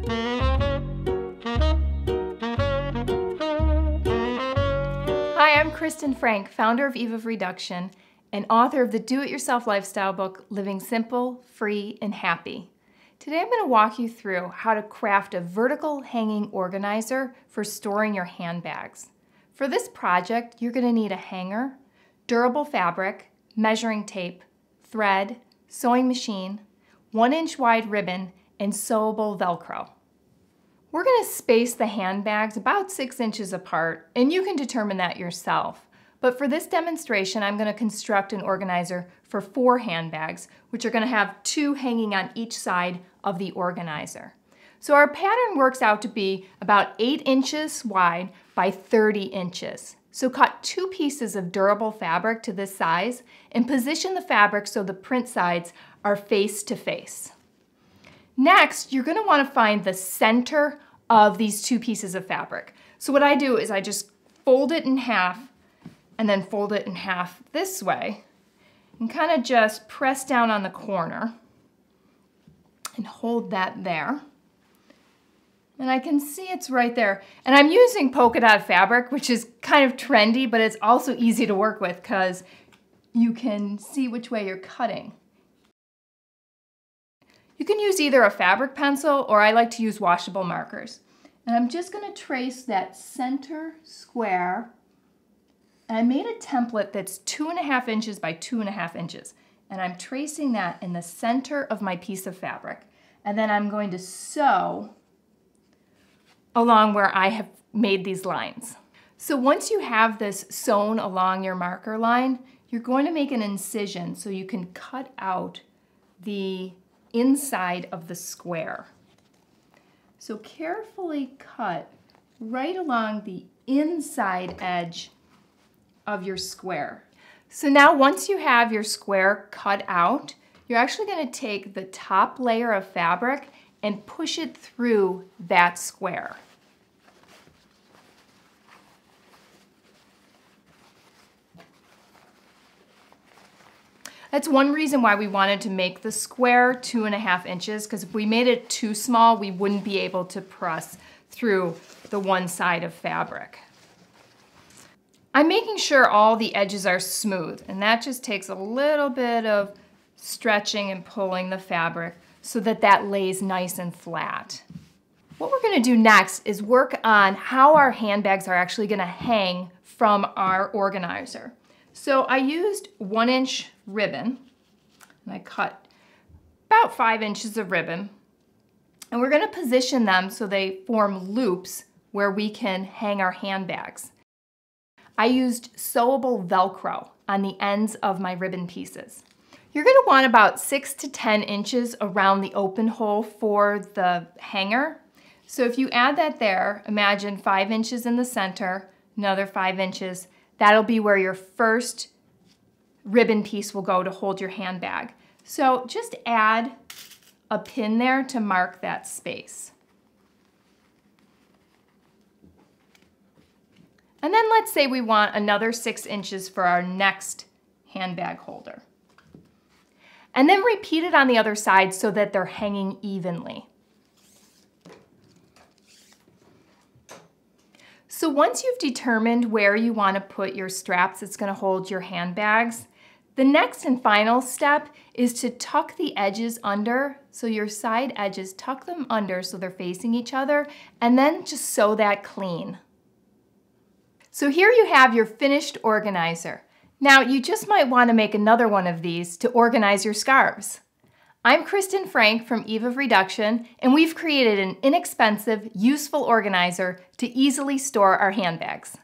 Hi, I'm Cristin Frank, founder of Eve of Reduction and author of the Do-It-Yourself lifestyle book, Living Simple, Free, and Happy. Today I'm going to walk you through how to craft a vertical hanging organizer for storing your handbags. For this project, you're going to need a hanger, durable fabric, measuring tape, thread, sewing machine, 1-inch wide ribbon, and sewable Velcro. We're going to space the handbags about 6 inches apart, and you can determine that yourself. But for this demonstration, I'm going to construct an organizer for 4 handbags, which are going to have 2 hanging on each side of the organizer. So our pattern works out to be about 8 inches wide by 30 inches. So cut 2 pieces of durable fabric to this size and position the fabric so the print sides are face to face. Next, you're going to want to find the center of these 2 pieces of fabric. So what I do is I just fold it in half and then fold it in half this way and kind of just press down on the corner and hold that there. And I can see it's right there. And I'm using polka dot fabric, which is kind of trendy, but it's also easy to work with because you can see which way you're cutting. You can use either a fabric pencil or I like to use washable markers. And I'm just going to trace that center square. And I made a template that's 2.5 inches by 2.5 inches. And I'm tracing that in the center of my piece of fabric. And then I'm going to sew along where I have made these lines. So once you have this sewn along your marker line, you're going to make an incision so you can cut out the inside of the square. So carefully cut right along the inside edge of your square. So now once you have your square cut out, you're actually going to take the top layer of fabric and push it through that square. That's one reason why we wanted to make the square 2.5 inches, because if we made it too small, we wouldn't be able to press through the one side of fabric. I'm making sure all the edges are smooth, and that just takes a little bit of stretching and pulling the fabric so that that lays nice and flat. What we're going to do next is work on how our handbags are actually going to hang from our organizer. So I used 1-inch ribbon, and I cut about 5 inches of ribbon, and we're going to position them so they form loops where we can hang our handbags. I used sewable Velcro on the ends of my ribbon pieces. You're going to want about 6 to 10 inches around the open hole for the hanger. So if you add that there, imagine 5 inches in the center, another 5 inches. That'll be where your first ribbon piece will go to hold your handbag. So just add a pin there to mark that space. And then let's say we want another 6 inches for our next handbag holder. And then repeat it on the other side so that they're hanging evenly. So once you've determined where you want to put your straps that's going to hold your handbags, the next and final step is to tuck the edges under. So your side edges, tuck them under so they're facing each other, and then just sew that clean. So here you have your finished organizer. Now you just might want to make another one of these to organize your scarves. I'm Cristin Frank from Eve of Reduction, and we've created an inexpensive, useful organizer to easily store our handbags.